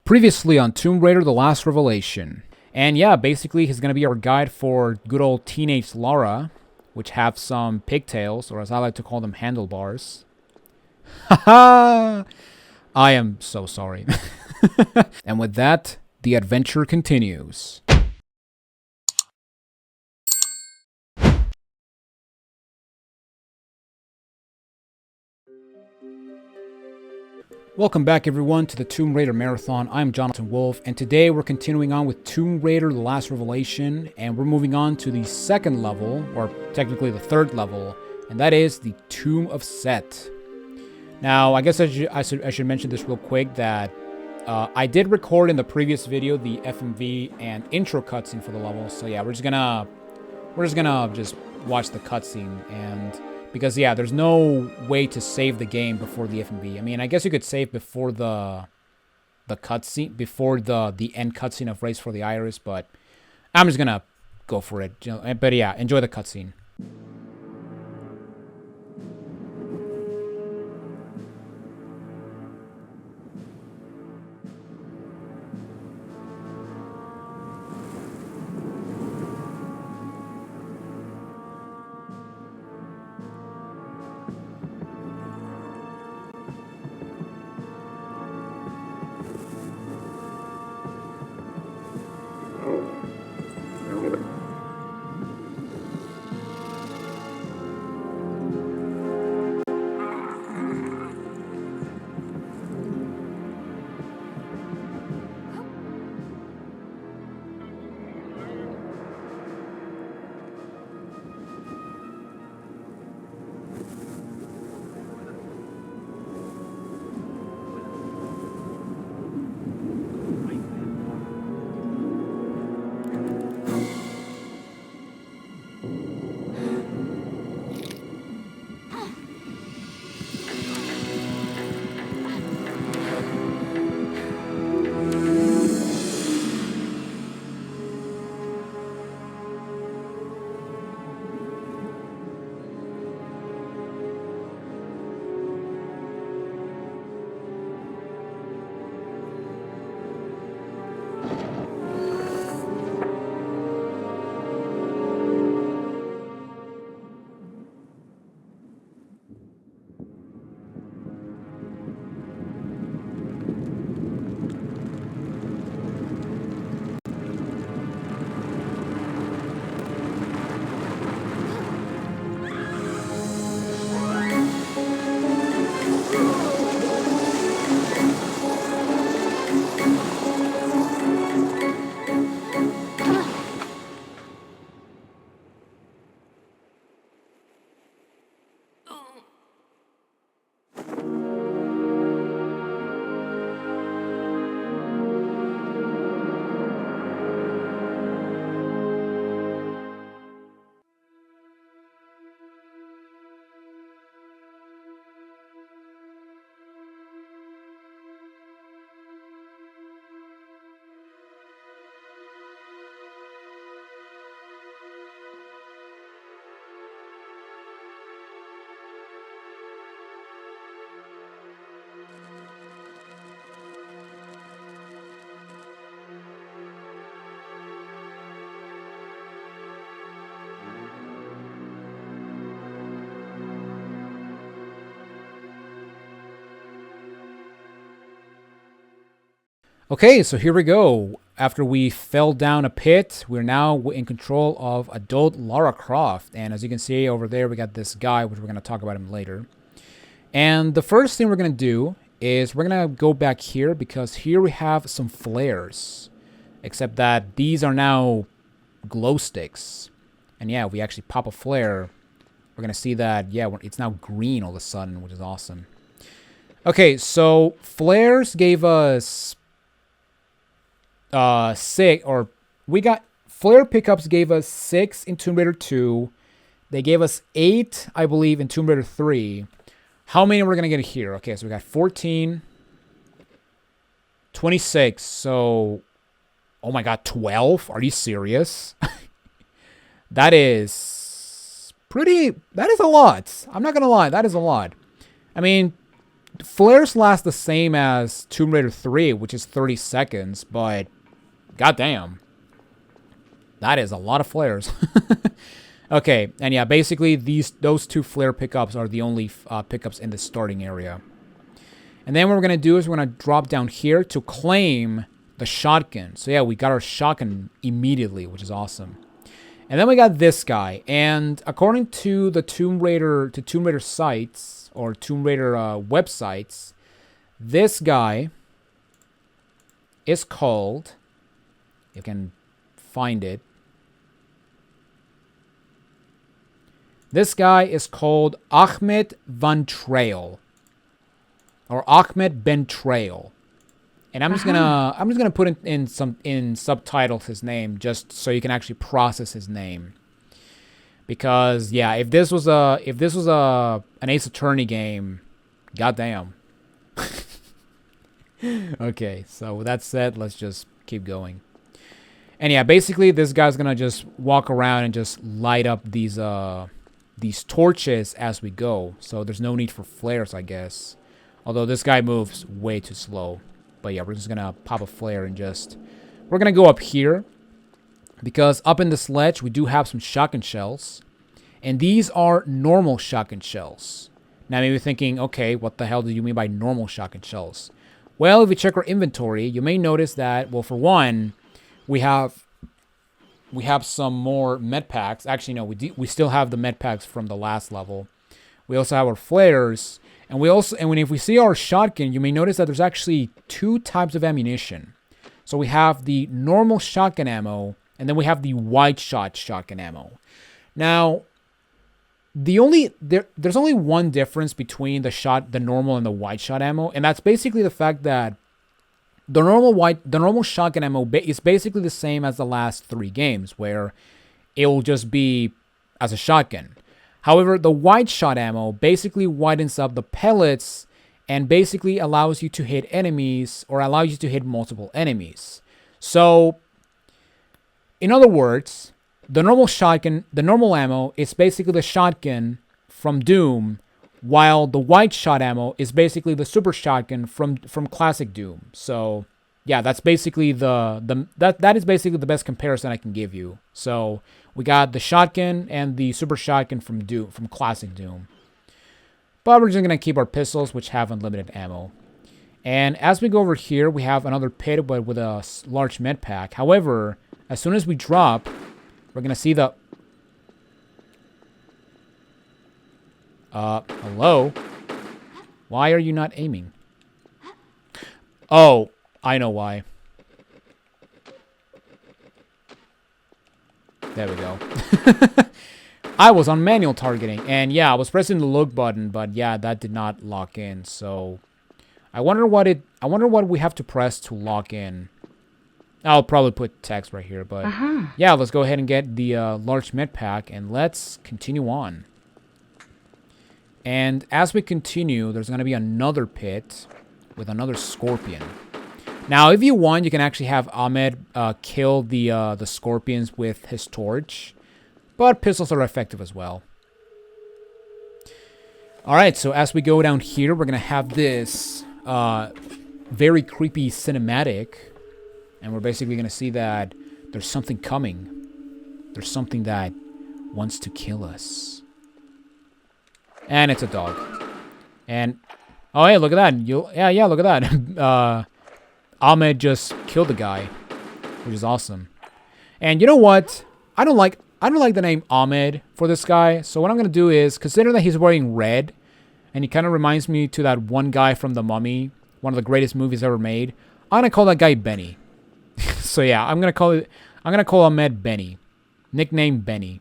Previously on Tomb Raider: The Last Revelation. And yeah, basically he's going to be our guide for good old teenage Lara, which have some pigtails, or as I like to call them, handlebars. Haha! I am so sorry. And with that, the adventure continues. Welcome back everyone to the Tomb Raider Marathon. I'm Jonathan Wolf, and today we're continuing on with Tomb Raider: The Last Revelation, and we're moving on to the second level, or technically the third level, and that is the Tomb of Seth. Now, I guess I should mention this real quick, that I did record in the previous video the FMV and intro cutscene for the level, so yeah, we're just gonna watch the cutscene, and because yeah, there's no way to save the game before the FMV. I mean, I guess you could save before the cutscene, before the end cutscene of Race for the Iris, but I'm just gonna go for it. You know, but yeah, enjoy the cutscene. Okay, so here we go. After we fell down a pit, we're now in control of adult Lara Croft. And as you can see over there, we got this guy, which we're going to talk about him later. And the first thing we're going to do is we're going to go back here, because here we have some flares. Except that these are now glow sticks. And yeah, we actually pop a flare. We're going to see that, yeah, it's now green all of a sudden, which is awesome. Okay, so flares gave us... we got flare pickups gave us 6 in Tomb Raider 2. They gave us 8, I believe, in Tomb Raider 3. How many we're gonna get here? Okay, so we got 14, 26. So, oh my god, 12? Are you serious? That is pretty. That is a lot. I'm not gonna lie, that is a lot. I mean, flares last the same as Tomb Raider 3, which is 30 seconds, but goddamn. That is a lot of flares. Okay, and yeah, basically those 2 flare pickups are the only pickups in the starting area. And then what we're going to do is we're going to drop down here to claim the shotgun. So yeah, we got our shotgun immediately, which is awesome. And then we got this guy. And according to the Tomb Raider sites or Tomb Raider websites, this guy is called, you can find it. This guy is called Ahmed Van Trail. Or Ahmed Ben Trail. And I'm just gonna put in subtitles his name just so you can actually process his name. Because yeah, if this was an Ace Attorney game, goddamn. Okay, so with that said, let's just keep going. And yeah, basically this guy's gonna just walk around and just light up these torches as we go. So there's no need for flares, I guess. Although this guy moves way too slow. But yeah, we're just gonna pop a flare and we're gonna go up here. Because up in this ledge, we do have some shotgun shells. And these are normal shotgun shells. Now maybe you're thinking, okay, what the hell do you mean by normal shotgun shells? Well, if you check our inventory, you may notice that, well, for one, we have some more med packs. Actually, no, we still have the med packs from the last level. We also have our flares. And if we see our shotgun, you may notice that there's actually 2 types of ammunition. So we have the normal shotgun ammo, and then we have the wide shot shotgun ammo. Now, there's only one difference between the normal and the wide shot ammo, and that's basically the fact that the normal shotgun ammo is basically the same as the last 3 games, where it will just be as a shotgun. However, the wide shot ammo basically widens up the pellets and basically allows you to hit enemies or allows you to hit multiple enemies. So, in other words, the normal ammo is basically the shotgun from Doom, while the wide shot ammo is basically the super shotgun from classic Doom. So, yeah, that's basically that is basically the best comparison I can give you. So, we got the shotgun and the super shotgun from classic Doom. But we're just going to keep our pistols, which have unlimited ammo. And as we go over here, we have another pit but with a large med pack. However, as soon as we drop, we're going to see the... hello? Why are you not aiming? Oh, I know why. There we go. I was on manual targeting, and yeah, I was pressing the look button, but yeah, that did not lock in. So I wonder what we have to press to lock in. I'll probably put text right here, but yeah, let's go ahead and get the large med pack, and let's continue on. And as we continue, there's going to be another pit with another scorpion. Now, if you want, you can actually have Ahmed kill the scorpions with his torch. But pistols are effective as well. Alright, so as we go down here, we're going to have this very creepy cinematic. And we're basically going to see that there's something coming. There's something that wants to kill us. And it's a dog. And, oh hey, look at that. Yeah, look at that. Ahmed just killed the guy, which is awesome. And you know what? I don't like the name Ahmed for this guy. So what I'm gonna do is consider that he's wearing red, and he kind of reminds me to that one guy from The Mummy, one of the greatest movies ever made. I'm gonna call that guy Benny. So yeah, I'm gonna call Ahmed Benny, nickname Benny.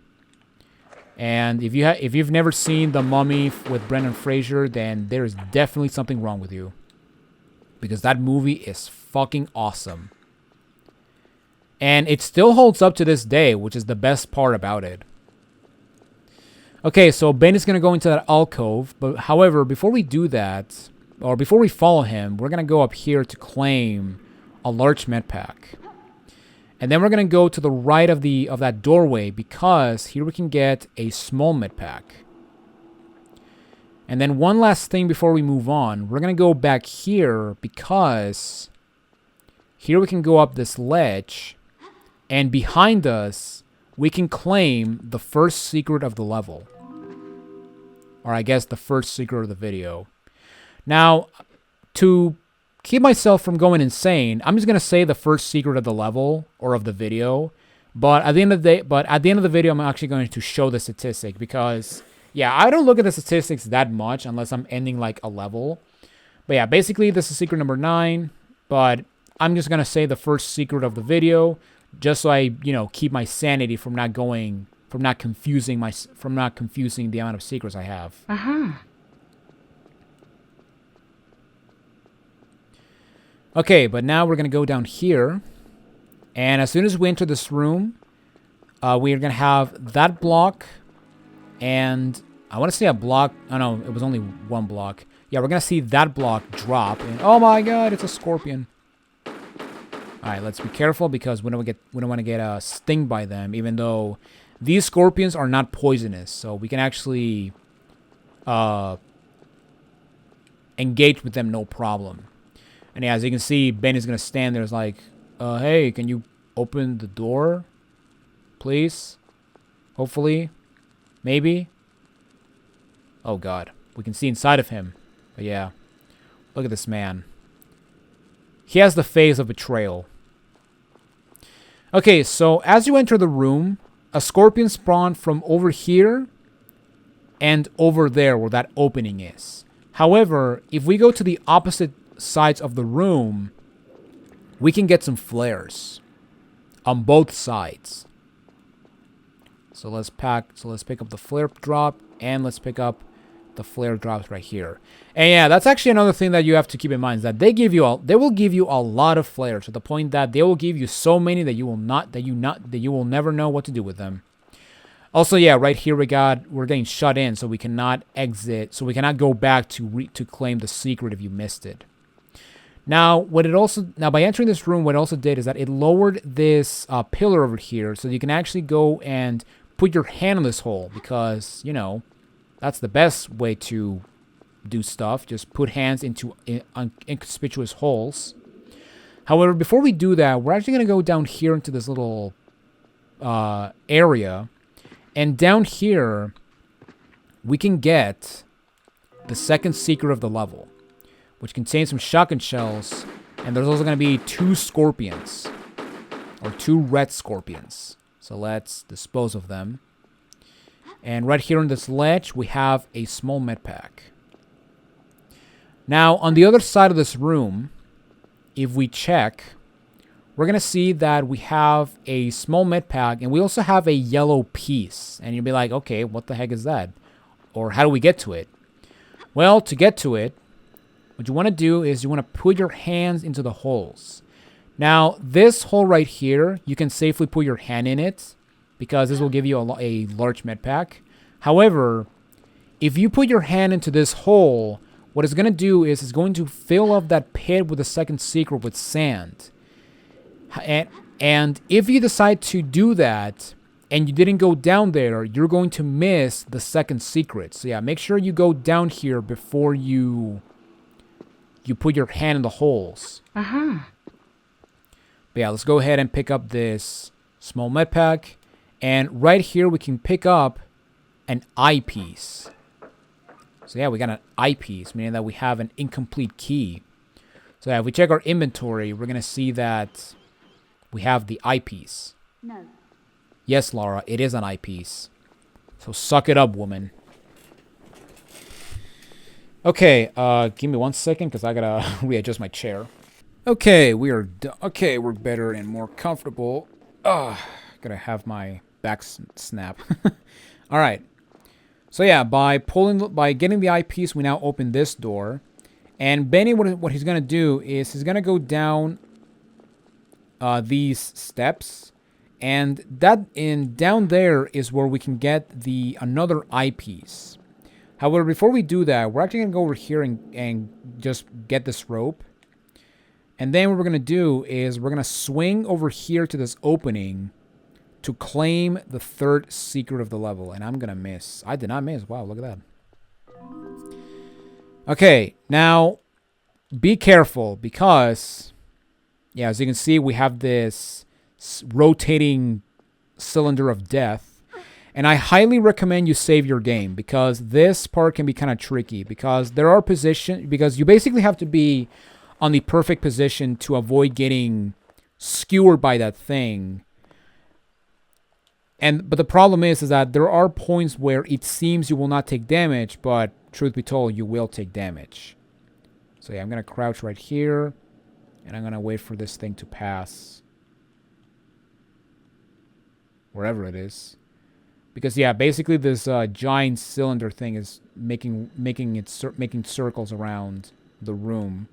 And if you've never seen The Mummy with Brendan Fraser, then there is definitely something wrong with you. Because that movie is fucking awesome. And it still holds up to this day, which is the best part about it. Okay, so Ben is going to go into that alcove. But however, before we do that, or before we follow him, we're going to go up here to claim a large med pack. And then we're going to go to the right of that doorway, because here we can get a small med pack. And then one last thing before we move on. We're going to go back here because here we can go up this ledge. And behind us, we can claim the first secret of the level. Or I guess the first secret of the video. Now, to keep myself from going insane, I'm just going to say the first secret of the level or of the video. But at the end of the video, I'm actually going to show the statistic because, yeah, I don't look at the statistics that much unless I'm ending like a level. But yeah, basically this is secret number 9, but I'm just going to say the first secret of the video just so I, keep my sanity from not confusing the amount of secrets I have. Okay, but now we're going to go down here. And as soon as we enter this room, we are going to have that block. And I want to say a block. Oh, no, it was only one block. Yeah, we're going to see that block drop. And oh my god, it's a scorpion. Alright, let's be careful because we don't want to get stung by them. Even though these scorpions are not poisonous. So we can actually engage with them no problem. And yeah, as you can see, Benny's going to stand there. It's like, hey, can you open the door? Please? Hopefully? Maybe? Oh, God. We can see inside of him. But yeah. Look at this man. He has the face of betrayal. Okay, so as you enter the room, a scorpion spawned from over here and over there where that opening is. However, if we go to the opposite sides of the room, we can get some flares on both sides. So let's pick up the flare drop and let's pick up the flare drops right here. And yeah, that's actually another thing that you have to keep in mind is that they will give you a lot of flares to the point that they will give you so many that you will never know what to do with them. Also, yeah, right here we're getting shut in, so we cannot exit, so we cannot go back to claim the secret if you missed it. Now, by entering this room, what it also did is that it lowered this pillar over here, so you can actually go and put your hand on this hole because, that's the best way to do stuff. Just put hands into inconspicuous holes. However, before we do that, we're actually going to go down here into this little area. And down here, we can get the second secret of the level, which contains some shotgun shells. And there's also going to be 2 scorpions. Or 2 red scorpions. So let's dispose of them. And right here on this ledge, we have a small med pack. Now, on the other side of this room, if we check, we're going to see that we have a small med pack, and we also have a yellow piece. And you'll be like, okay, what the heck is that? Or how do we get to it? Well, to get to it, what you want to do is you want to put your hands into the holes. Now, this hole right here, you can safely put your hand in it, because this will give you a large med pack. However, if you put your hand into this hole, what it's going to do is it's going to fill up that pit with the second secret with sand. And if you decide to do that and you didn't go down there, you're going to miss the second secret. So yeah, make sure you go down here before you put your hand in the holes. But yeah, let's go ahead and pick up this small med pack. And right here, we can pick up an eyepiece. So yeah, we got an eyepiece, meaning that we have an incomplete key. So yeah, if we check our inventory, we're going to see that we have the eyepiece. No. Yes, Laura, it is an eyepiece. So suck it up, woman. Okay, give me 1 second, because I got to readjust my chair. Okay, we're better and more comfortable. Gotta have my back snap. All right. So yeah, by getting the eyepiece, we now open this door. And Benny, what he's gonna do is he's gonna go down these steps, and down there is where we can get another eyepiece. However, before we do that, we're actually gonna go over here and just get this rope. And then what we're gonna do is we're gonna swing over here to this opening to claim the third secret of the level. And I'm gonna miss. I did not miss. Wow, look at that. Okay, now be careful because, yeah, as you can see, we have this rotating cylinder of death. And I highly recommend you save your game because this part can be kind of tricky because there are because you basically have to be on the perfect position to avoid getting skewered by that thing. But the problem is that there are points where it seems you will not take damage, but truth be told, you will take damage. So yeah, I'm going to crouch right here, and I'm going to wait for this thing to pass. Wherever it is. Because yeah, basically this giant cylinder thing is making circles around the room.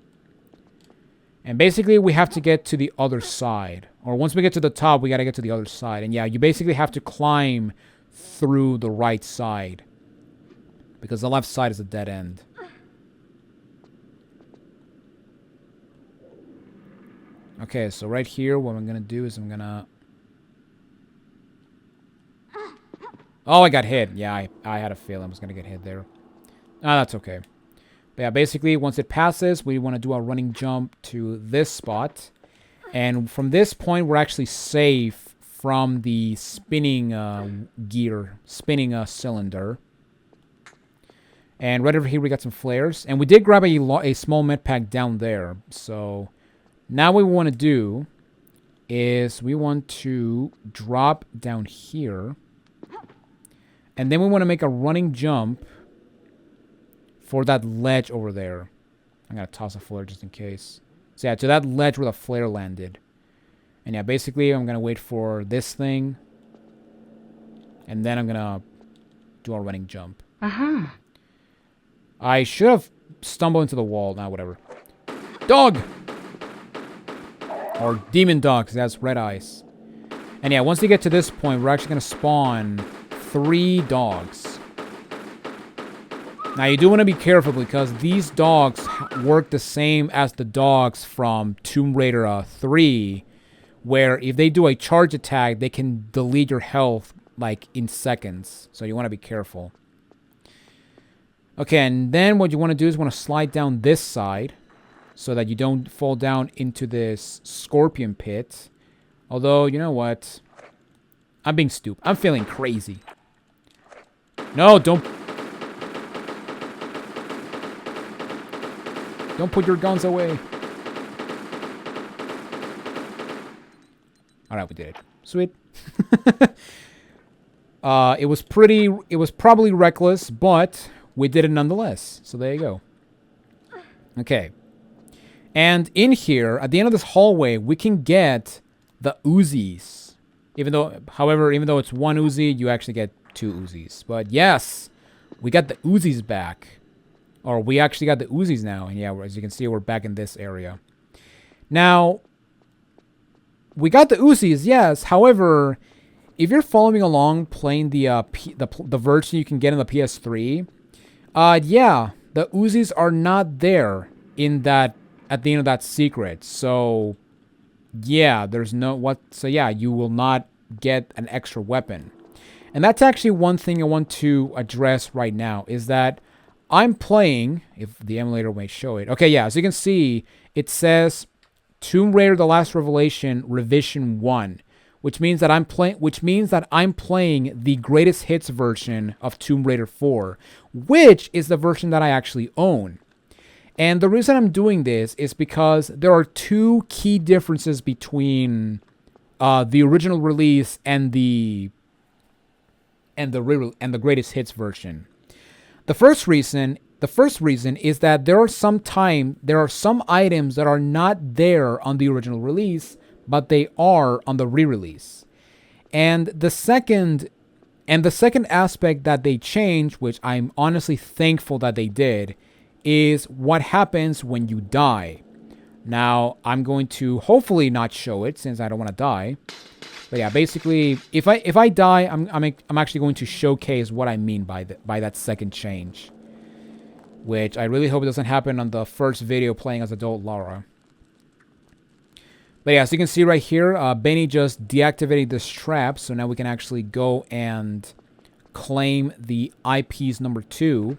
And basically we have to get to the other side. Or once we get to the top, we got to get to the other side. And yeah, you basically have to climb through the right side. Because the left side is a dead end. Okay, so right here, what I'm going to do is I'm going to... Oh, I got hit. Yeah, I had a feeling I was going to get hit there. Ah, that's okay. But yeah, basically, once it passes, we want to do a running jump to this spot. And from this point, we're actually safe from the spinning spinning cylinder. And right over here, we got some flares. And we did grab a small med pack down there. So now what we want to do is we want to drop down here. And then we want to make a running jump for that ledge over there. I'm going to toss a flare just in case. So yeah, to that ledge where the flare landed. And yeah, basically I'm going to wait for this thing. And then I'm going to do a running jump. Uh-huh. I should have stumbled into the wall. Nah, whatever. Dog! Or demon dog, because it has red eyes. And yeah, once we get to this point, we're actually going to spawn 3 dogs. Now you do want to be careful because these dogs work the same as the dogs from Tomb Raider 3, where if they do a charge attack, they can delete your health like in seconds. So you want to be careful. Okay, and then what you want to do is you want to slide down this side so that you don't fall down into this scorpion pit. Although, you know what? I'm being stupid. I'm feeling crazy. No, don't put your guns away. Alright, we did it. Sweet. It was probably reckless, but we did it nonetheless. So there you go. Okay. And in here, at the end of this hallway, we can get the Uzis. However, even though it's 1 Uzi, you actually get 2 Uzis. But yes, we got the Uzis back. Or we actually got the Uzis now. And yeah, as you can see, we're back in this area. Now, we got the Uzis, yes. However, if you're following along playing the version you can get in the PS3, yeah, the Uzis are not there at the end of that secret. So yeah, so yeah, you will not get an extra weapon. And that's actually one thing I want to address right now, is that I'm playing, if the emulator may show it. Okay, yeah, as you can see, it says Tomb Raider: The Last Revelation Revision 1, which means that I'm playing the greatest hits version of Tomb Raider 4, which is the version that I actually own. And the reason I'm doing this is because there are 2 key differences between the original release and the greatest hits version. The first reason is that there are some items that are not there on the original release, but they are on the re-release. And the second aspect that they changed, which I'm honestly thankful that they did, is what happens when you die. Now, I'm going to hopefully not show it since I don't want to die. But yeah, basically, if I die, I'm actually going to showcase what I mean by that second change, which I really hope it doesn't happen on the first video playing as adult Lara. But yeah, as you can see right here, Benny just deactivated this trap, so now we can actually go and claim the eyepiece number 2.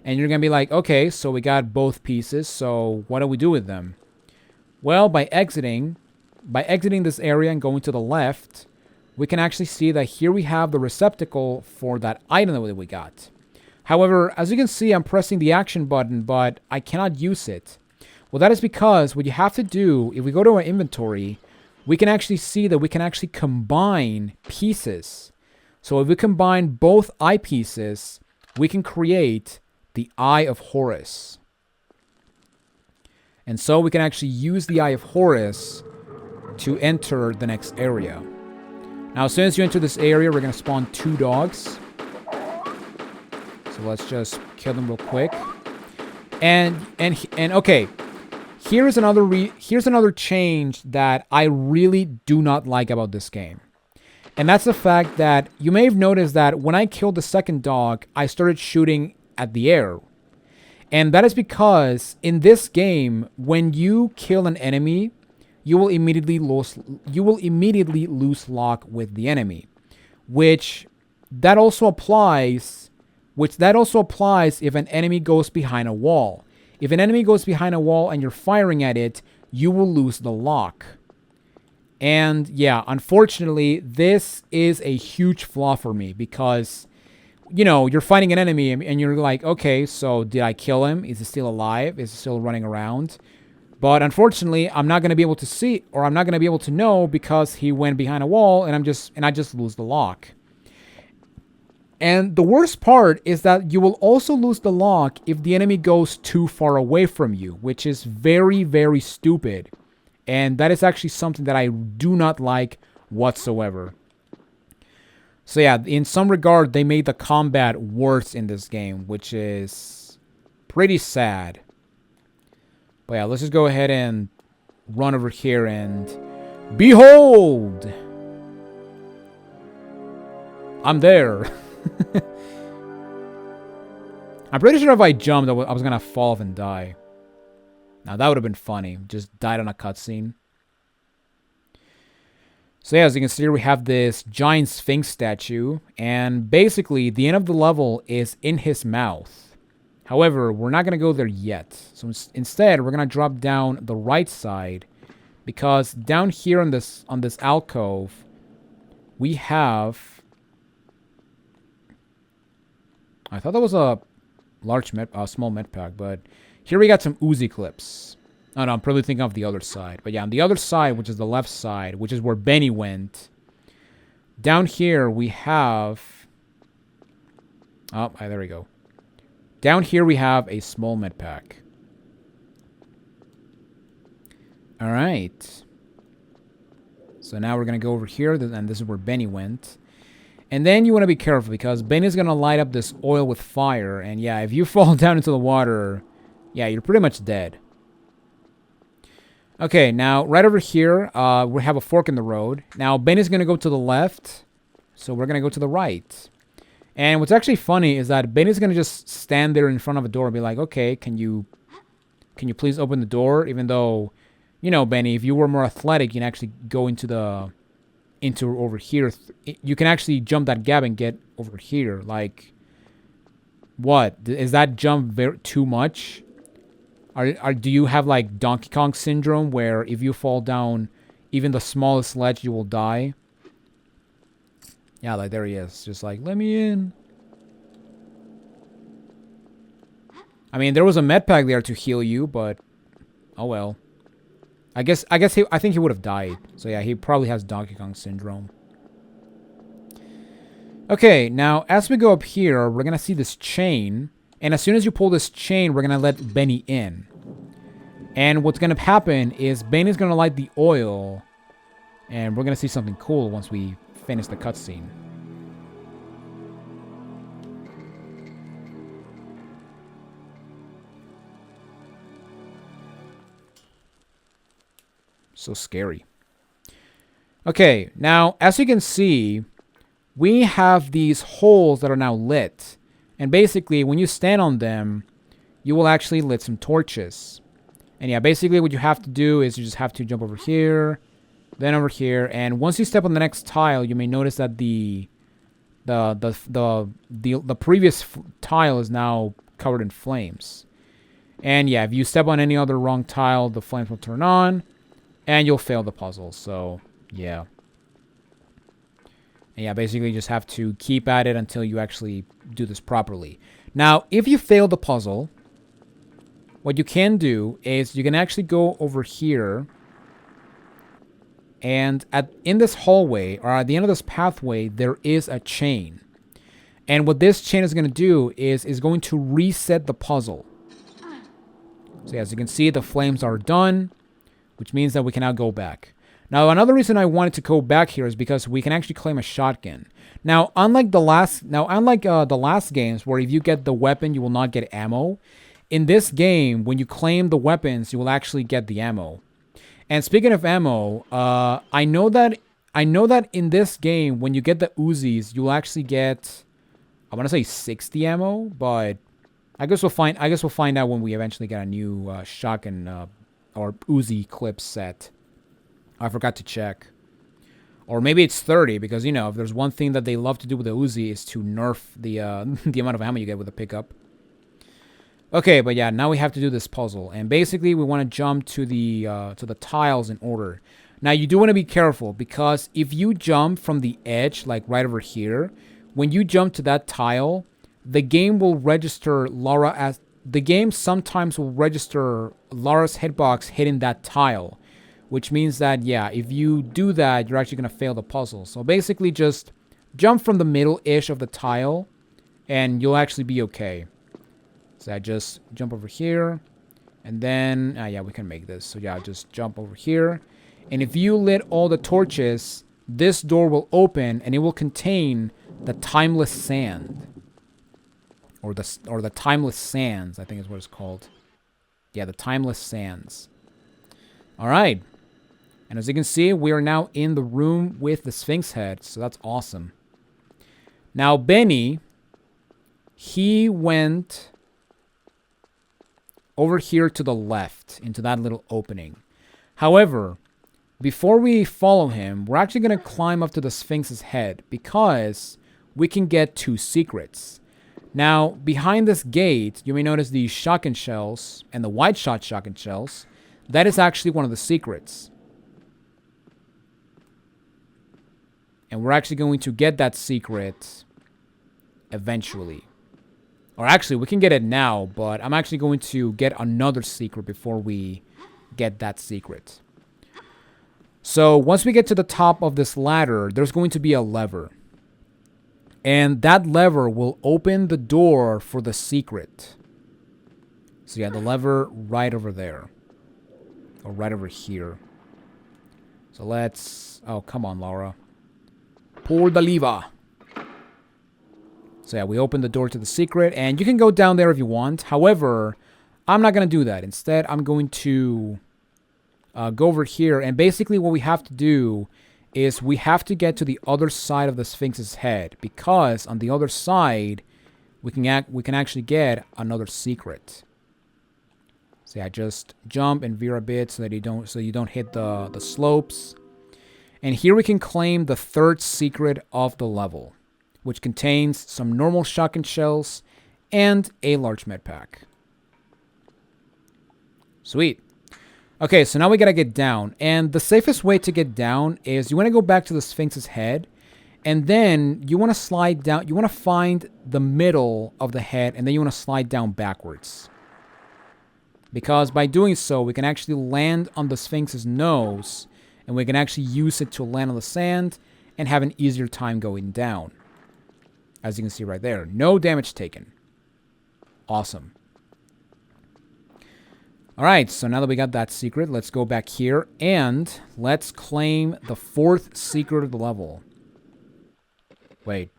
And you're going to be like, okay, so we got both pieces, so what do we do with them? Well, by exiting this area and going to the left, we can actually see that here we have the receptacle for that item that we got. However, as you can see, I'm pressing the action button, but I cannot use it. Well, that is because what you have to do, if we go to our inventory, we can actually see that we can actually combine pieces. So if we combine both eye pieces, we can create the Eye of Horus. And so we can actually use the Eye of Horus to enter the next area. Now, as soon as you enter this area, we're going to spawn 2 dogs. So let's just kill them real quick. And okay, here's another change that I really do not like about this game. And that's the fact that you may have noticed that when I killed the second dog, I started shooting at the air. And that is because in this game, when you kill an enemy, you will immediately lose lock with the enemy, which that also applies if an enemy goes behind a wall. If an enemy goes behind a wall and you're firing at it, you will lose the lock. And yeah, unfortunately, this is a huge flaw for me because, you know, you're fighting an enemy and you're like, okay, so did I kill him? Is he still alive? Is he still running around? But unfortunately, I'm not going to be able to see, or I'm not going to be able to know because he went behind a wall and I just lose the lock. And the worst part is that you will also lose the lock if the enemy goes too far away from you, which is very, very stupid. And that is actually something that I do not like whatsoever. So yeah, in some regard, they made the combat worse in this game, which is pretty sad. But yeah, let's just go ahead and run over here and behold! I'm there. I'm pretty sure if I jumped, I was going to fall off and die. Now, that would have been funny. Just died on a cutscene. So yeah, as you can see here, we have this giant Sphinx statue. And basically, the end of the level is in his mouth. However, we're not going to go there yet. So instead, we're going to drop down the right side. Because down here on this alcove, we have... I thought that was a small med pack, but... Here we got some Uzi clips. Oh, no, I'm probably thinking of the other side. But yeah, on the other side, which is the left side, which is where Benny went. Down here, we have... Oh, there we go. Down here, we have a small med pack. Alright. So now we're going to go over here, and this is where Benny went. And then you want to be careful, because Benny's going to light up this oil with fire. And yeah, if you fall down into the water... Yeah, you're pretty much dead. Okay, now, right over here, we have a fork in the road. Now, Benny's going to go to the left, so we're going to go to the right. And what's actually funny is that Benny's going to just stand there in front of a door and be like, okay, can you please open the door? Even though, you know, Benny, if you were more athletic, you can actually go into over here. You can actually jump that gap and get over here. Like, what? Is that jump too much? Do you have like Donkey Kong syndrome where if you fall down even the smallest ledge you will die? Yeah, like there he is. Just like, let me in. I mean, there was a med pack there to heal you, but oh well. I think he would have died. So yeah, he probably has Donkey Kong syndrome. Okay, now as we go up here, we're gonna see this chain. And as soon as you pull this chain, we're going to let Benny in. And what's going to happen is Benny's going to light the oil. And we're going to see something cool once we finish the cutscene. So scary. Okay, now as you can see, we have these holes that are now lit. And basically, when you stand on them, you will actually lit some torches. And yeah, basically what you have to do is you just have to jump over here, then over here, and once you step on the next tile, you may notice that the previous tile is now covered in flames. And yeah, if you step on any other wrong tile, the flames will turn on, and you'll fail the puzzle. So, yeah. And yeah, basically you just have to keep at it until you actually do this properly. Now, if you fail the puzzle, what you can do is you can actually go over here, and in this hallway, or at the end of this pathway, there is a chain. And what this chain is going to do is going to reset the puzzle. So as you can see, the flames are done, which means that we can now go back. Now, another reason I wanted to go back here is because we can actually claim a shotgun. Now, unlike the last games where if you get the weapon, you will not get ammo. In this game, when you claim the weapons, you will actually get the ammo. And speaking of ammo, I know that in this game, when you get the Uzis, you'll actually get, I want to say 60 ammo, but I guess we'll find out when we eventually get a new shotgun or Uzi clip set. I forgot to check. Or maybe it's 30, because, you know, if there's one thing that they love to do with the Uzi is to nerf the the amount of ammo you get with a pickup. Okay, but yeah, now we have to do this puzzle. And basically, we want to jump to the tiles in order. Now, you do want to be careful, because if you jump from the edge, like right over here, when you jump to that tile, the game will register Lara as... The game sometimes will register Lara's hitbox hitting that tile. Which means that, yeah, if you do that, you're actually going to fail the puzzle. So basically, just jump from the middle-ish of the tile, and you'll actually be okay. So I just jump over here, and then, yeah, we can make this. So yeah, just jump over here. And if you lit all the torches, this door will open, and it will contain the Timeless Sand. Or the Timeless Sands, I think is what it's called. Yeah, the Timeless Sands. All right. And as you can see, we are now in the room with the Sphinx head, so that's awesome. Now, Benny, he went over here to the left, into that little opening. However, before we follow him, we're actually going to climb up to the Sphinx's head, because we can get 2 secrets. Now, behind this gate, you may notice the shotgun shells and the wide shot shotgun shells. That is actually one of the secrets. And we're actually going to get that secret eventually. Or actually, we can get it now, but I'm actually going to get another secret before we get that secret. So once we get to the top of this ladder, there's going to be a lever. And that lever will open the door for the secret. So yeah, the lever right over there. Or right over here. So let's... Oh, come on, Laura. Pull the lever. So yeah, we open the door to the secret, and you can go down there if you want. However, I'm not going to do that. Instead, I'm going to go over here, and basically what we have to do is we have to get to the other side of the Sphinx's head, because on the other side, we can actually get another secret. So yeah, just jump and veer a bit so that you don't hit the slopes. And here we can claim the 3rd secret of the level, which contains some normal shotgun shells and a large med pack. Sweet. Okay, so now we gotta get down. And the safest way to get down is you want to go back to the Sphinx's head, and then you want to slide down. You want to find the middle of the head, and then you want to slide down backwards. Because by doing so, we can actually land on the Sphinx's nose, and we can actually use it to land on the sand and have an easier time going down. As you can see right there. No damage taken. Awesome. Alright, so now that we got that secret, let's go back here and let's claim the 4th secret of the level. Wait.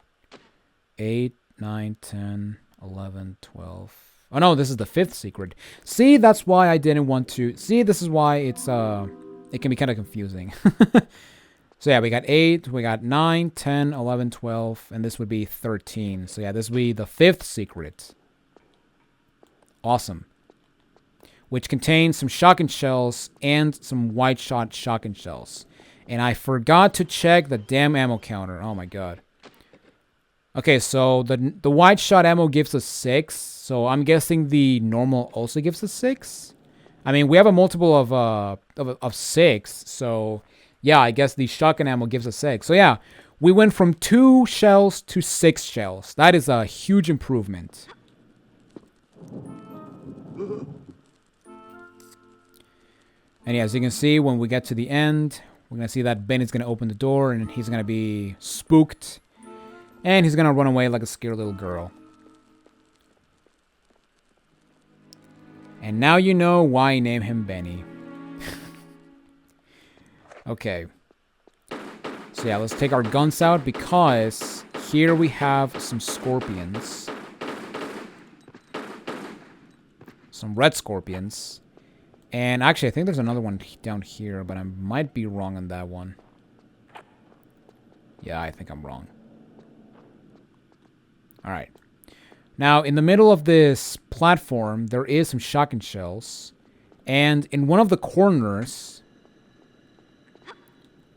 8, 9, 10, 11, 12... Oh no, this is the 5th secret. See, that's why I didn't want to... See, this is why it's... It can be kind of confusing. So yeah, we got 8, we got 9, 10, 11, 12, and this would be 13. So yeah, this would be the 5th secret. Awesome. Which contains some shotgun shells and some wide shot shotgun shells. And I forgot to check the damn ammo counter. Oh my god. Okay, so the wide shot ammo gives us 6. So I'm guessing the normal also gives us 6. I mean, we have a multiple of 6. So yeah, I guess the shotgun ammo gives us 6. So yeah, we went from 2 shells to 6 shells. That is a huge improvement. And yeah, as you can see, when we get to the end, we're going to see that Ben is going to open the door and he's going to be spooked. And he's going to run away like a scared little girl. And now you know why I named him Benny. Okay. So yeah, let's take our guns out because here we have some scorpions. Some red scorpions. And actually, I think there's another one down here, but I might be wrong on that one. Yeah, I think I'm wrong. Alright. Now, in the middle of this platform, there is some shotgun shells. And in one of the corners,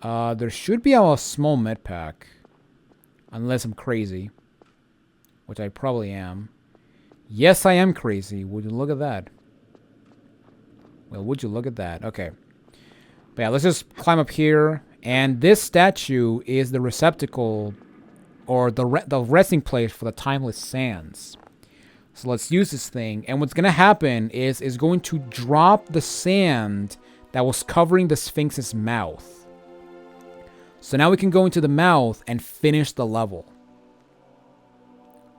there should be a small med pack. Unless I'm crazy. Which I probably am. Yes, I am crazy. Would you look at that? Well, would you look at that? Okay. But yeah, let's just climb up here. And this statue is the receptacle or the resting place for the timeless sands. So let's use this thing. And what's going to happen is going to drop the sand that was covering the Sphinx's mouth. So now we can go into the mouth and finish the level.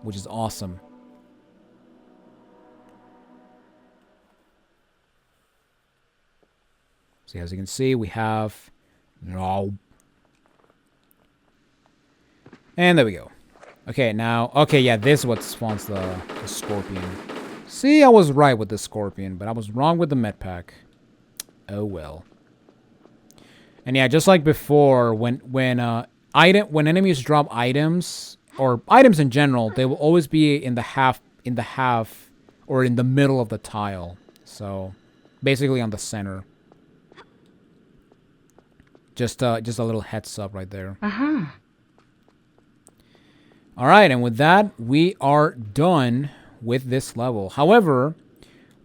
Which is awesome. So as you can see, we have... No. And there we go. Okay, now... Okay, yeah, this is what spawns the scorpion. See, I was right with the scorpion, but I was wrong with the med pack. Oh, well. And yeah, just like before, when enemies drop items, or items in general, they will always be in the half, or in the middle of the tile. So, basically on the center. Just a little heads up right there. Uh-huh. Alright, and with that, we are done with this level. However,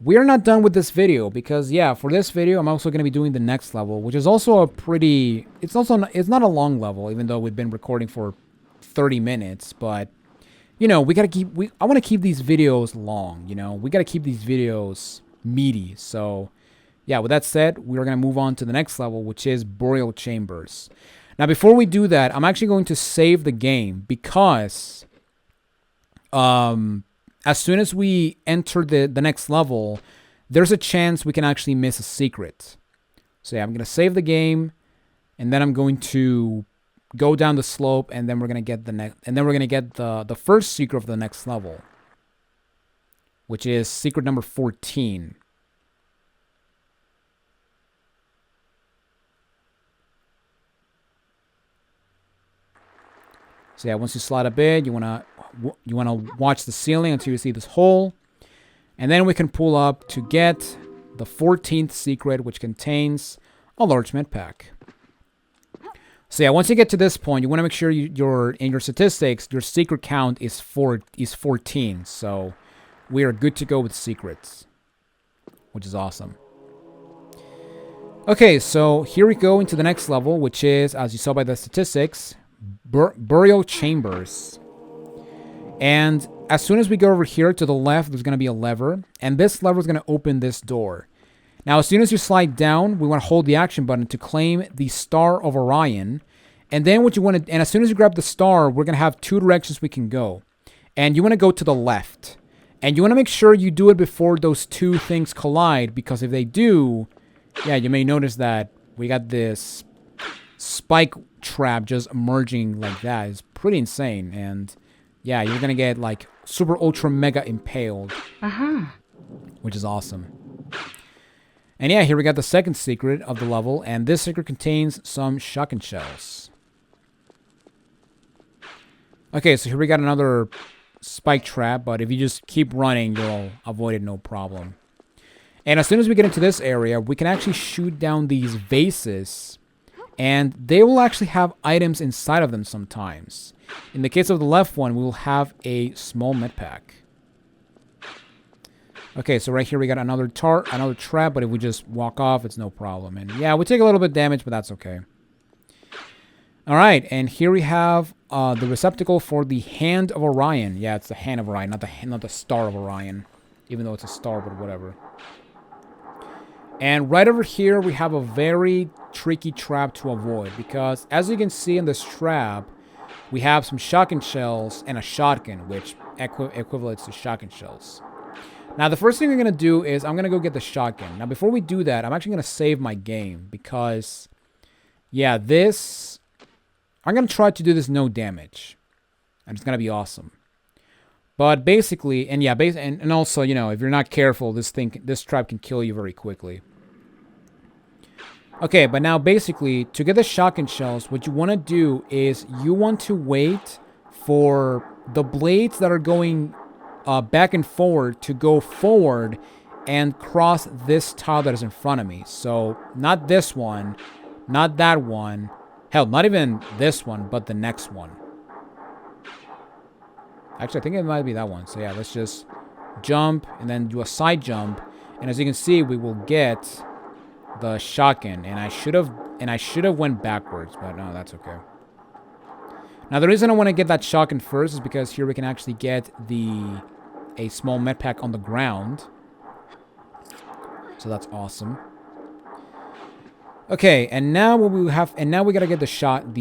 we are not done with this video because, yeah, for this video, I'm also going to be doing the next level, which is also a pretty... It's not a long level, even though we've been recording for 30 minutes, but, you know, we got to keep... I want to keep these videos long, you know? We got to keep these videos meaty, so... Yeah, with that said, we're going to move on to the next level, which is Burial Chambers. Now, before we do that, I'm actually going to save the game because as soon as we enter the next level, there's a chance we can actually miss a secret. So yeah, I'm going to save the game, and then I'm going to go down the slope, and then we're going to get the first secret of the next level, which is secret number 14. So yeah, once you slide a bit, you wanna watch the ceiling until you see this hole, and then we can pull up to get the 14th secret, which contains a large med pack. So yeah, once you get to this point, you want to make sure in your statistics, your secret count is 14. So we are good to go with secrets, which is awesome. Okay, so here we go into the next level, which is, as you saw by the statistics, Burial Chambers. And as soon as we go over here to the left, there's going to be a lever, and this lever is going to open this door. Now, as soon as you slide down, we want to hold the action button to claim the Star of Orion. And then what you want to, and as soon as you grab the star, we're going to have 2 directions we can go. And you want to go to the left. And you want to make sure you do it before those 2 things collide, because if they do, yeah, you may notice that we got this spike trap just emerging like that. It's pretty insane, and yeah, you're gonna get like super ultra mega impaled, which is awesome. And yeah, here we got the second secret of the level, and this secret contains some shotgun shells. Okay, so here we got another spike trap, but if you just keep running, you'll avoid it no problem. And as soon as we get into this area, we can actually shoot down these vases And they will actually have items inside of them sometimes. In the case of the left one, we will have a small med pack. Okay, so right here we got another trap, but if we just walk off, it's no problem. And yeah, we take a little bit of damage, but that's okay. All right, and here we have the receptacle for the Hand of Orion. Yeah, it's the Hand of Orion, not the Star of Orion, even though it's a star, but whatever. And right over here, we have a very tricky trap to avoid because, as you can see in this trap, we have some shotgun shells and a shotgun, which equivalates to shotgun shells. Now, the first thing we're going to do is I'm going to go get the shotgun. Now, before we do that, I'm actually going to save my game because, yeah, I'm going to try to do this no damage. And it's going to be awesome. But basically, and yeah, and also, you know, if you're not careful, this trap can kill you very quickly. Okay, but now basically, to get the shotgun shells, what you want to do is you want to wait for the blades that are going back and forward to go forward and cross this tile that is in front of me. So, not this one, not that one, hell, not even this one, but the next one. Actually, I think it might be that one. So yeah, let's just jump and then do a side jump. And as you can see, we will get the shotgun. And I should have went backwards, but no, that's okay. Now, the reason I want to get that shotgun first is because here we can actually get a small med pack on the ground. So that's awesome. Okay, and now we gotta get the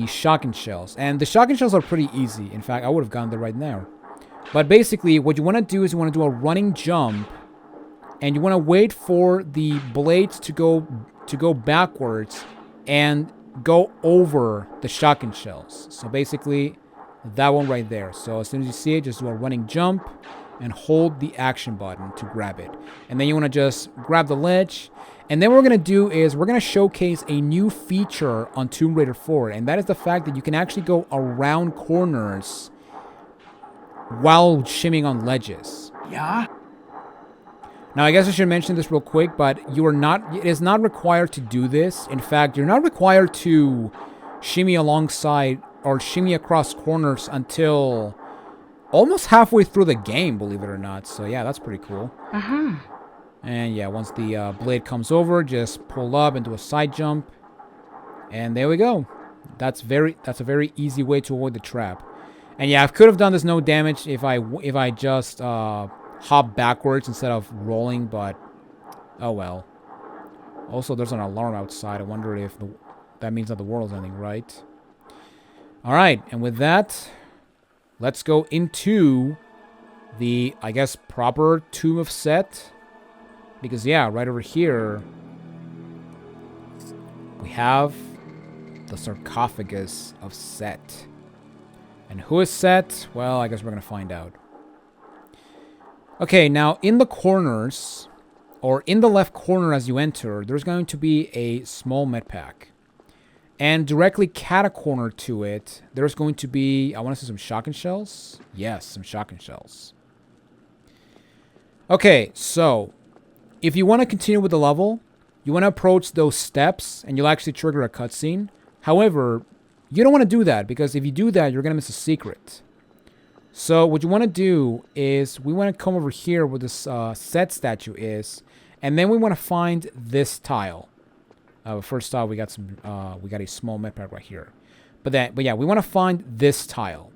shotgun shells. And the shotgun shells are pretty easy. In fact, I would have gone there right now. But basically, what you want to do is you want to do a running jump, and you want to wait for the blades to go backwards and go over the shotgun shells. So basically, that one right there. So as soon as you see it, just do a running jump and hold the action button to grab it. And then you want to just grab the ledge. And then what we're going to do is we're going to showcase a new feature on Tomb Raider 4. And that is the fact that you can actually go around corners while shimmying on ledges. Yeah? Now, I guess I should mention this real quick, but it is not required to do this. In fact, you're not required to shimmy alongside or shimmy across corners until almost halfway through the game, believe it or not. So yeah, that's pretty cool. Uh-huh. And yeah, once the blade comes over, just pull up and do a side jump. And there we go. That's a very easy way to avoid the trap. And yeah, I could have done this no damage if I just hop backwards instead of rolling, but oh well. Also, there's an alarm outside. I wonder if that means that the world's ending, right? All right, and with that, let's go into the, I guess, proper Tomb of Seth. Because yeah, right over here, we have the sarcophagus of Seth. And who is Seth? Well, I guess we're going to find out. Okay, now in the corners, or in the left corner as you enter, there's going to be a small med pack. And directly cat-a-corner to it, there's going to be, I want to say some shotgun shells. Yes, some shotgun shells. Okay, so if you want to continue with the level, you want to approach those steps, and you'll actually trigger a cutscene. However, you don't want to do that, because if you do that, you're going to miss a secret. So what you want to do is, we want to come over here where this Seth statue is, and then we want to find this tile. First off, we got a small med pack right here. But yeah, we want to find this tile.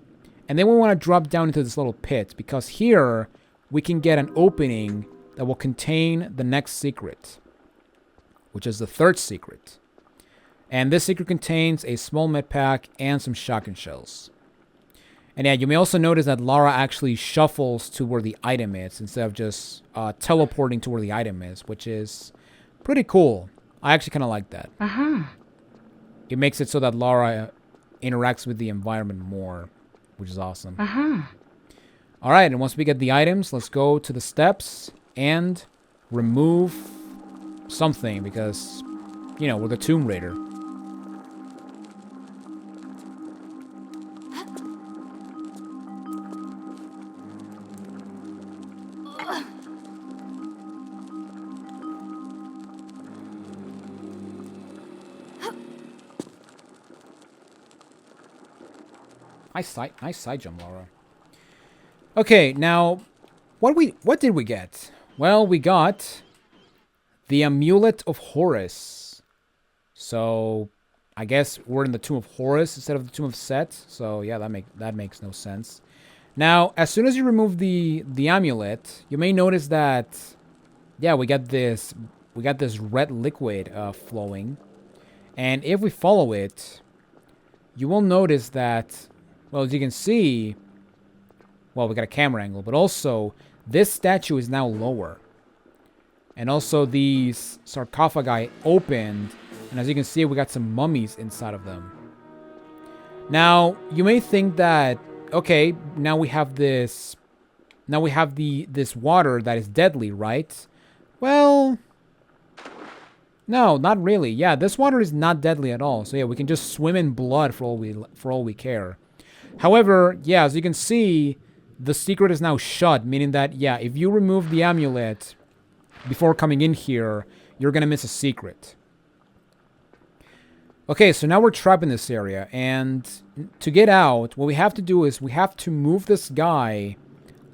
And then we want to drop down into this little pit, because here we can get an opening that will contain the next secret, which is the third secret. And this secret contains a small med pack and some shotgun shells. And yeah, you may also notice that Lara actually shuffles to where the item is instead of just teleporting to where the item is, which is pretty cool. I actually kind of like that. Uh-huh. It makes it so that Lara interacts with the environment more, which is awesome. Uh-huh. All right, and once we get the items, let's go to the steps and remove something because, you know, we're the Tomb Raider. Nice side jump, Laura. Okay, now, what did we get? Well, we got the Amulet of Horus. So, I guess we're in the Tomb of Horus instead of the Tomb of Seth. So, yeah, that makes no sense. Now, as soon as you remove the amulet, you may notice that, yeah, we got this red liquid flowing. And if we follow it, you will notice that, well, as you can see, well, we got a camera angle, but also this statue is now lower. And also these sarcophagi opened, and as you can see, we got some mummies inside of them. Now, you may think that, okay, now we have this water that is deadly, right? Well, no, not really. Yeah, this water is not deadly at all. So yeah, we can just swim in blood for all we care. However, yeah, as you can see, the secret is now shut, meaning that, yeah, if you remove the amulet before coming in here, you're gonna miss a secret. Okay, so now we're trapped in this area, and to get out, what we have to do is we have to move this guy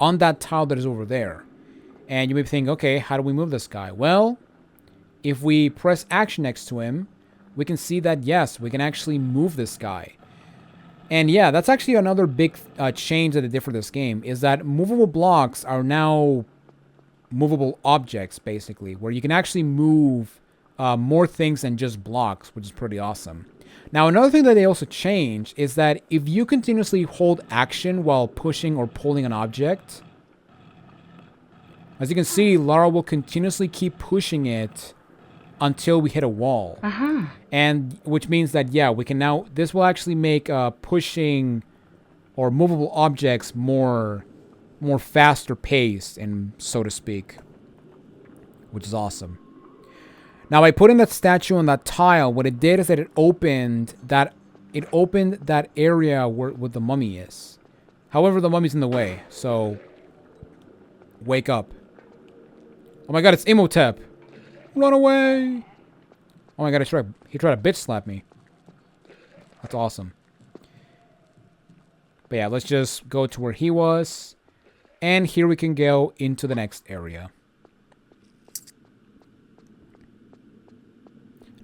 on that tile that is over there. And you may think, okay, how do we move this guy? Well, if we press action next to him, we can see that, yes, we can actually move this guy. And yeah, that's actually another big change that they did for this game, is that movable blocks are now movable objects, basically, where you can actually move more things than just blocks, which is pretty awesome. Now, another thing that they also changed is that if you continuously hold action while pushing or pulling an object, as you can see, Lara will continuously keep pushing it until we hit a wall. And which means that, yeah, we can now, this will actually make pushing or movable objects more faster paced, and so to speak, which is awesome. Now, by putting that statue on that tile, what it did is that it opened that area where the mummy is. However, the mummy's in the way, so wake up. Oh my god, it's Imhotep! Run away! Oh my god, he tried to bitch slap me. That's awesome. But yeah, let's just go to where he was. And here we can go into the next area.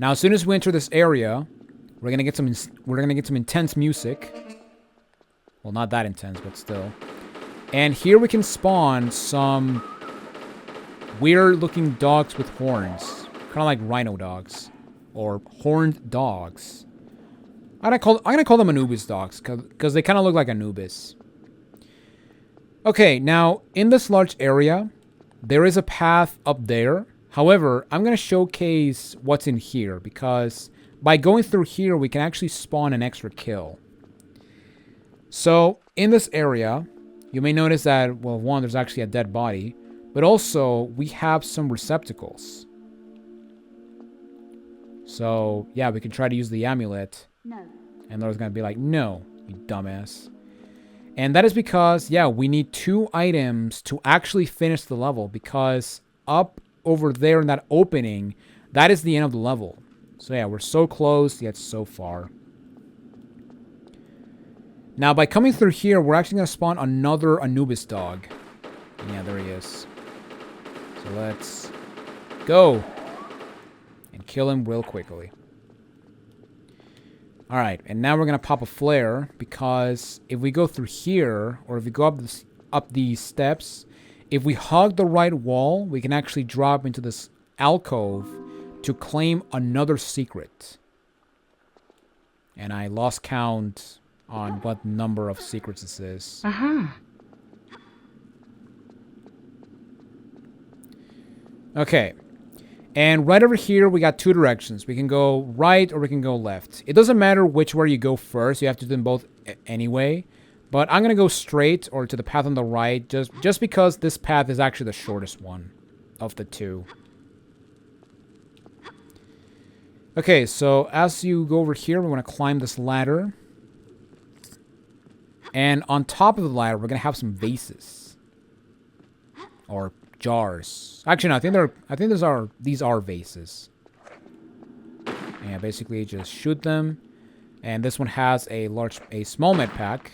Now, as soon as we enter this area, we're gonna get some intense music. Well, not that intense, but still. And here we can spawn some weird-looking dogs with horns, kind of like rhino dogs or horned dogs. I'm gonna call them Anubis dogs because they kind of look like Anubis. Okay, now in this large area, there is a path up there. However, I'm going to showcase what's in here, because by going through here, we can actually spawn an extra kill. So, in this area, you may notice that, well, one, there's actually a dead body, but also, we have some receptacles. So, yeah, we can try to use the amulet. No. And Laura's going to be like, no, you dumbass. And that is because, yeah, we need 2 items to actually finish the level, because up over there in that opening, that is the end of the level. So yeah, we're so close, yet so far. Now, by coming through here, we're actually going to spawn another Anubis dog. Yeah, there he is. So let's go and kill him real quickly. Alright, and now we're going to pop a flare, because if we go through here, or if we go up these steps, if we hug the right wall, we can actually drop into this alcove to claim another secret. And I lost count on what number of secrets this is. Okay. And right over here, we got 2 directions. We can go right or we can go left. It doesn't matter which way you go first. You have to do them both anyway. But I'm going to go straight or to the path on the right, just because this path is actually the shortest one of the 2. Okay, so as you go over here, we're going to climb this ladder. And on top of the ladder, we're going to have some vases. Or jars. Actually, no, I think these are vases. And basically just shoot them. And this one has a small med pack.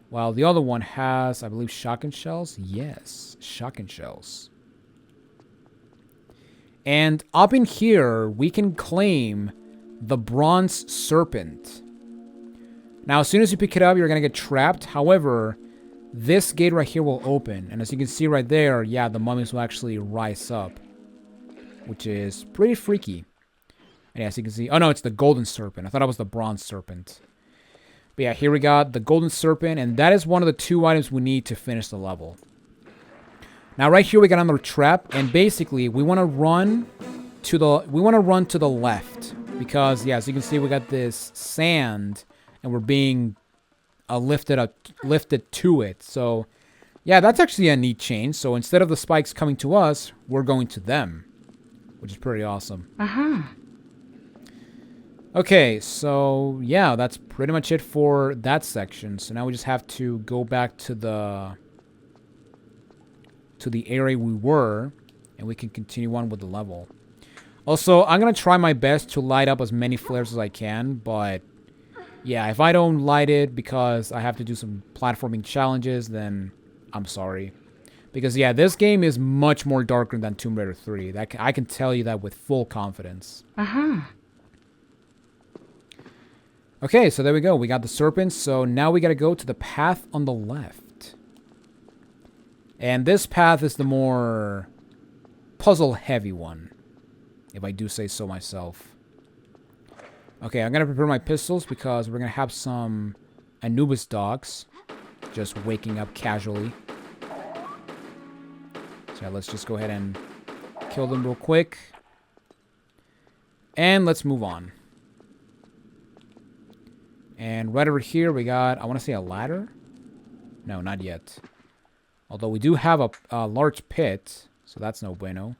While the other one has, I believe, shotgun shells. Yes, shotgun shells. And up in here, we can claim the Bronze Serpent. Now, as soon as you pick it up, you're going to get trapped. However, this gate right here will open. And as you can see right there, yeah, the mummies will actually rise up. Which is pretty freaky. And as you can see... Oh, no, it's the Golden Serpent. I thought it was the Bronze Serpent. But yeah, here we got the Golden Serpent. And that is one of the 2 items we need to finish the level. Now, right here, we got another trap. And basically, we want to run to the left. Because, yeah, as you can see, we got this sand. And we're being lifted to it. So, yeah, that's actually a neat change. So, instead of the spikes coming to us, we're going to them. Which is pretty awesome. Okay, so, yeah, that's pretty much it for that section. So, now we just have to go back to the area we were. And we can continue on with the level. Also, I'm going to try my best to light up as many flares as I can. But, yeah, if I don't light it because I have to do some platforming challenges, then I'm sorry. Because, yeah, this game is much more darker than Tomb Raider 3. I can tell you that with full confidence. Okay, so there we go. We got the serpents. So now we got to go to the path on the left. And this path is the more puzzle-heavy one, if I do say so myself. Okay, I'm going to prepare my pistols because we're going to have some Anubis dogs just waking up casually. So yeah, let's just go ahead and kill them real quick. And let's move on. And right over here we got, I want to say a ladder? No, not yet. Although we do have a large pit, so that's no bueno.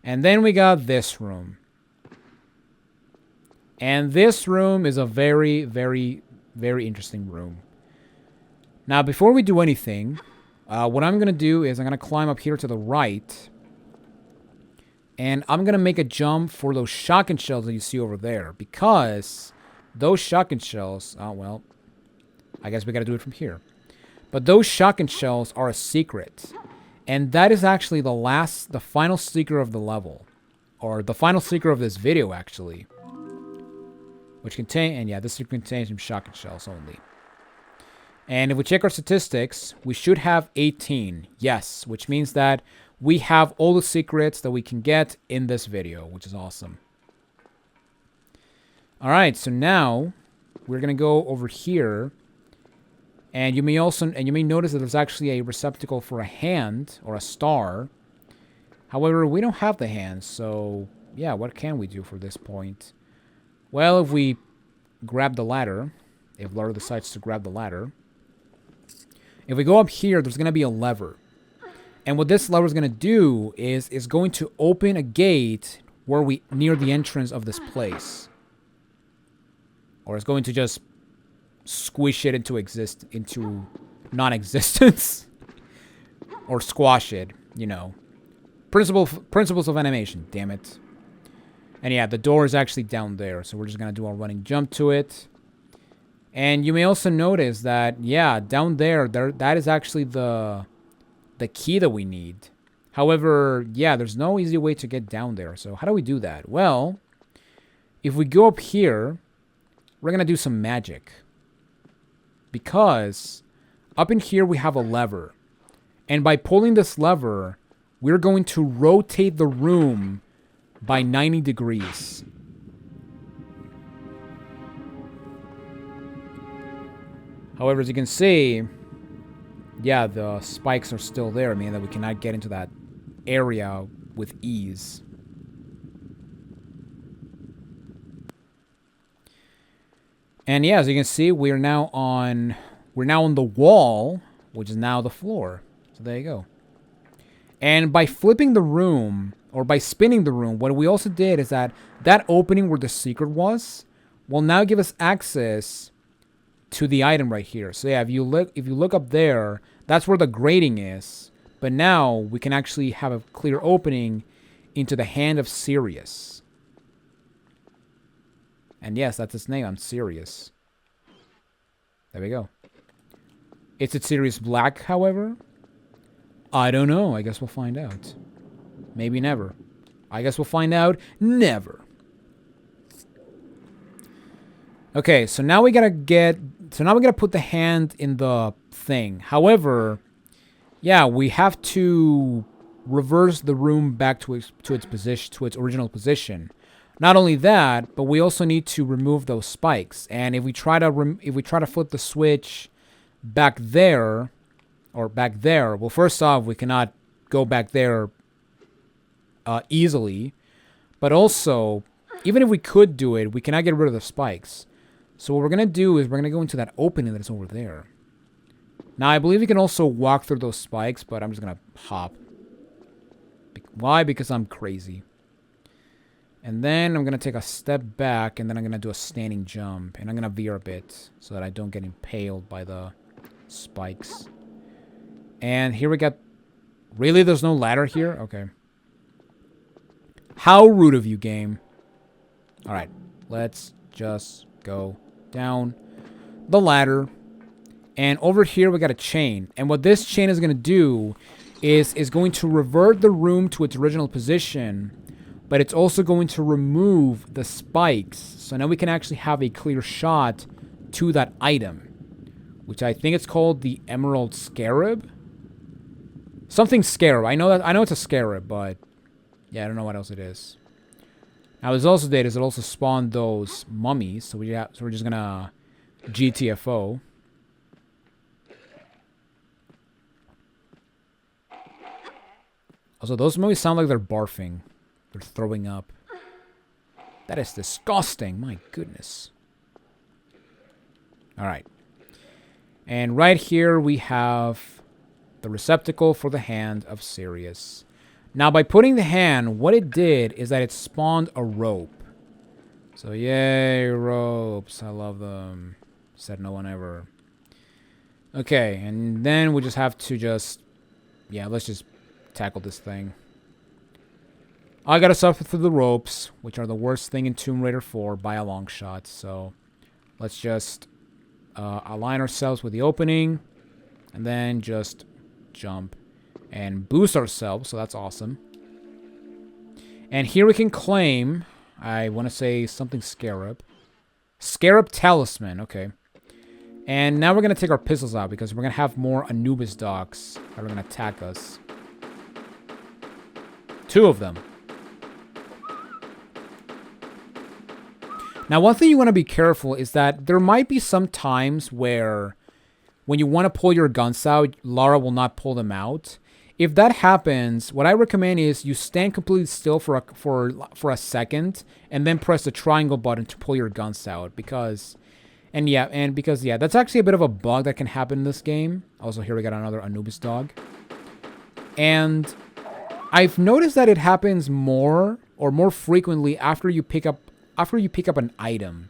And then we got this room. And this room is a very, very, very interesting room. Now, before we do anything... what I'm going to do is I'm going to climb up here to the right. And I'm going to make a jump for those shotgun shells that you see over there. Because those shotgun shells... Oh, well. I guess we got to do it from here. But those shotgun shells are a secret. And that is actually the final secret of the level. Or the final secret of this video, actually. Which contain... And yeah, this secret contains some shotgun shells only. And if we check our statistics, we should have 18. Yes, which means that we have all the secrets that we can get in this video, which is awesome. Alright, so now we're going to go over here. And you may notice that there's actually a receptacle for a hand or a star. However, we don't have the hand, so yeah, what can we do for this point? Well, if we grab the ladder, if Laura decides to grab the ladder, if we go up here, there's going to be a lever. And what this lever is going to do is going to open a gate near the entrance of this place. Or it's going to just squish it into non-existence. Or squash it, you know. Principles of animation, damn it. And yeah, the door is actually down there, so we're just going to do a running jump to it. And you may also notice that, yeah, down there, that is actually the key that we need. However, yeah, there's no easy way to get down there. So how do we do that? Well, if we go up here, we're going to do some magic. Because up in here we have a lever. And by pulling this lever, we're going to rotate the room by 90 degrees. However, as you can see, yeah, the spikes are still there, meaning that we cannot get into that area with ease. And yeah, as you can see, we're now on the wall, which is now the floor. So there you go. And by flipping the room, or by spinning the room, what we also did is that opening where the secret was will now give us access to the item right here. So yeah, if you look up there, that's where the grating is. But now we can actually have a clear opening into the hand of Sirius. And yes, that's his name. I'm Sirius. There we go. Is it Sirius Black, however? I don't know. I guess we'll find out. Maybe never. I guess we'll find out never. Okay, so now we gotta put the hand in the thing. However, yeah, we have to reverse the room back to its position, to its original position. Not only that, but we also need to remove those spikes. And if we try to flip the switch back there, well, first off, we cannot go back there easily. But also, even if we could do it, we cannot get rid of the spikes. So what we're gonna do is we're gonna go into that opening that is over there. Now, I believe you can also walk through those spikes, but I'm just gonna hop. Why? Because I'm crazy. And then I'm going to take a step back, and then I'm going to do a standing jump. And I'm going to veer a bit so that I don't get impaled by the spikes. And here we got... Really? There's no ladder here? Okay. How rude of you, game. Alright. Let's just go down the ladder. And over here we got a chain. And what this chain is going to do is going to revert the room to its original position... But it's also going to remove the spikes. So now we can actually have a clear shot to that item. Which I think it's called the Emerald Scarab. Something Scarab. I know it's a Scarab, but... Yeah, I don't know what else it is. Now, what it also did is it also spawned those mummies. So we're just gonna... GTFO. Also, those mummies sound like they're barfing. They're throwing up. That is disgusting. My goodness. Alright. And right here we have the receptacle for the hand of Sirius. Now, by putting the hand, what it did is that it spawned a rope. So, yay, ropes. I love them. Said no one ever. Okay, and then we just have to yeah, let's just tackle this thing. I gotta suffer through the ropes, which are the worst thing in Tomb Raider 4 by a long shot. So let's just align ourselves with the opening, and then just jump and boost ourselves. So that's awesome. And here we can claim, I want to say something Scarab. Scarab Talisman, okay. And now we're gonna take our pistols out because we're gonna have more Anubis dogs that are gonna attack us. 2 of them. Now, one thing you want to be careful is that there might be some times where when you want to pull your guns out, Lara will not pull them out. If that happens, what I recommend is you stand completely still for a second and then press the triangle button to pull your guns out because that's actually a bit of a bug that can happen in this game. Also, here we got another Anubis dog. And I've noticed that it happens more frequently after you pick up an item.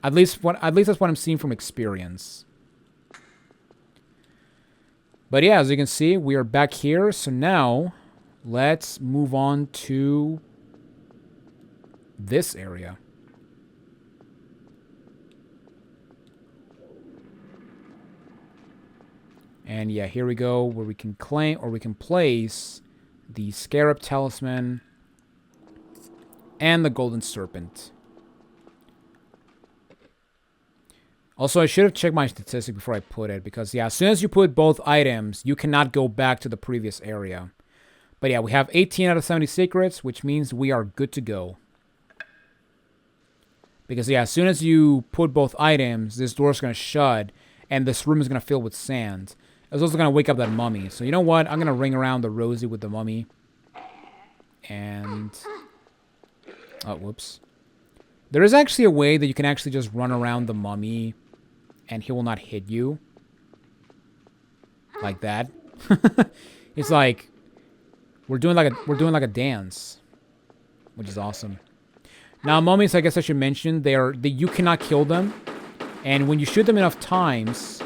At least that's what I'm seeing from experience. But yeah, as you can see, we are back here. So now, let's move on to this area. And yeah, here we go, where we can claim, or we can place the Scarab Talisman and the Golden Serpent. Also, I should have checked my statistic before I put it, because yeah, as soon as you put both items, you cannot go back to the previous area. But yeah, we have 18 out of 70 secrets, which means we are good to go. Because yeah, as soon as you put both items, this door is going to shut, and this room is going to fill with sand. It's also going to wake up that mummy. So you know what? I'm going to ring around the Rosie with the mummy. And... oh, whoops. There is actually a way that you can actually just run around the mummy and he will not hit you. Like that. It's like we're doing like a dance, which is awesome. Now, mummies, I guess I should mention, you cannot kill them, and when you shoot them enough times,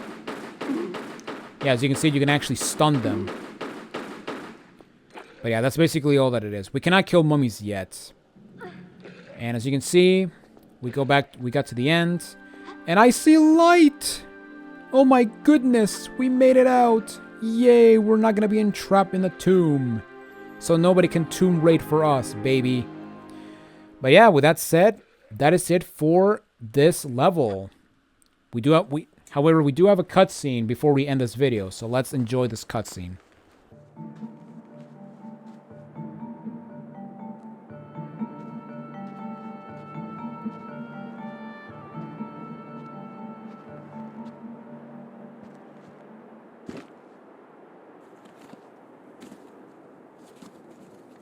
yeah, as you can see, you can actually stun them. But yeah, that's basically all that it is. We cannot kill mummies yet. And as you can see, we got to the end, and I see light. Oh my goodness, we made it out. Yay, we're not gonna be entrapped in the tomb. So nobody can tomb raid for us, baby. But yeah, with that said, that is it for this level. However, we do have a cutscene before we end this video, so let's enjoy this cutscene.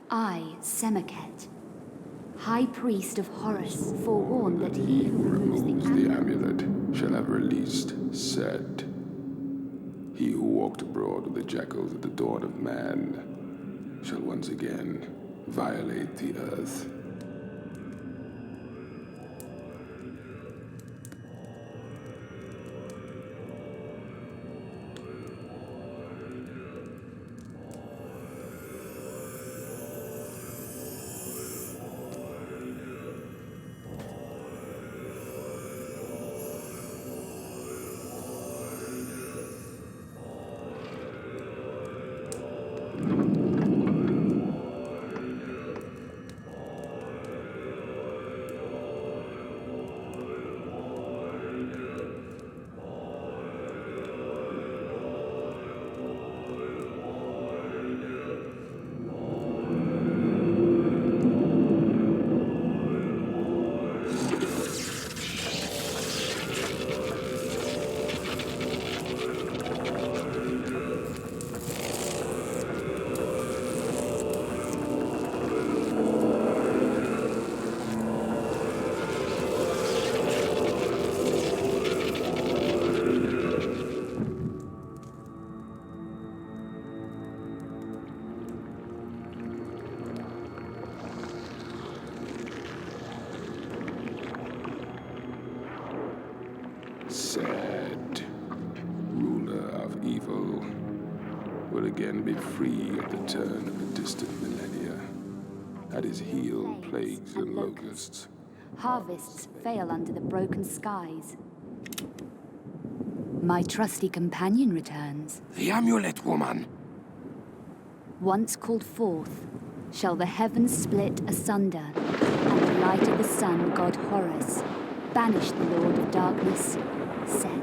I, Semaket, High Priest of Horus, forewarn that he who removes the amulet shall have released Seth. He who walked abroad with the jackals at the dawn of man shall once again violate the earth. Seth, ruler of evil, will again be free at the turn of the distant millennia. At his heel, plagues and locusts. Harvests fail under the broken skies. My trusty companion returns. The amulet, woman! Once called forth, shall the heavens split asunder, and the light of the sun, god Horus, banish the Lord of Darkness, Seth.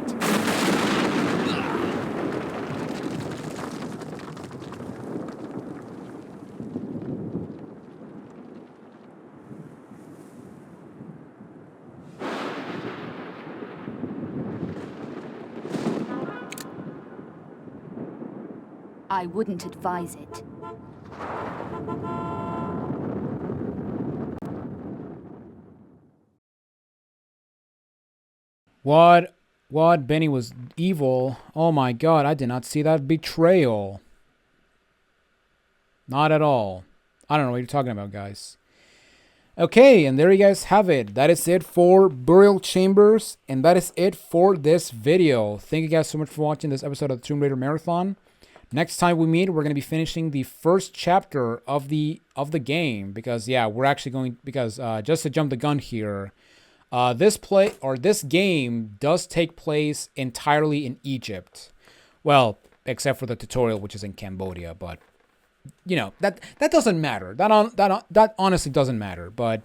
I wouldn't advise it. What? Benny was evil? Oh my god, I did not see that betrayal. Not at all. I don't know what you're talking about, guys. Okay, and there you guys have it. That is it for Burial Chambers, and that is it for this video. Thank you guys so much for watching this episode of the Tomb Raider Marathon. Next time we meet, we're going to be finishing the first chapter of the game, because yeah, we're actually going, because just to jump the gun here, this game does take place entirely in Egypt. Well, except for the tutorial, which is in Cambodia, but you know, that doesn't matter. That honestly doesn't matter. But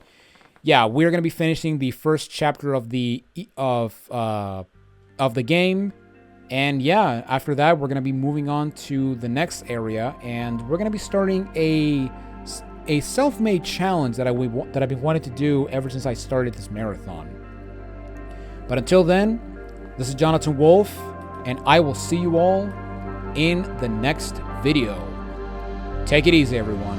yeah, we're gonna be finishing the first chapter of the game, and yeah, after that we're gonna be moving on to the next area, and we're gonna be starting a self-made challenge that I've been wanting to do ever since I started this marathon. But until then, this is Jonathan Wolf, and I will see you all in the next video. Take it easy, everyone.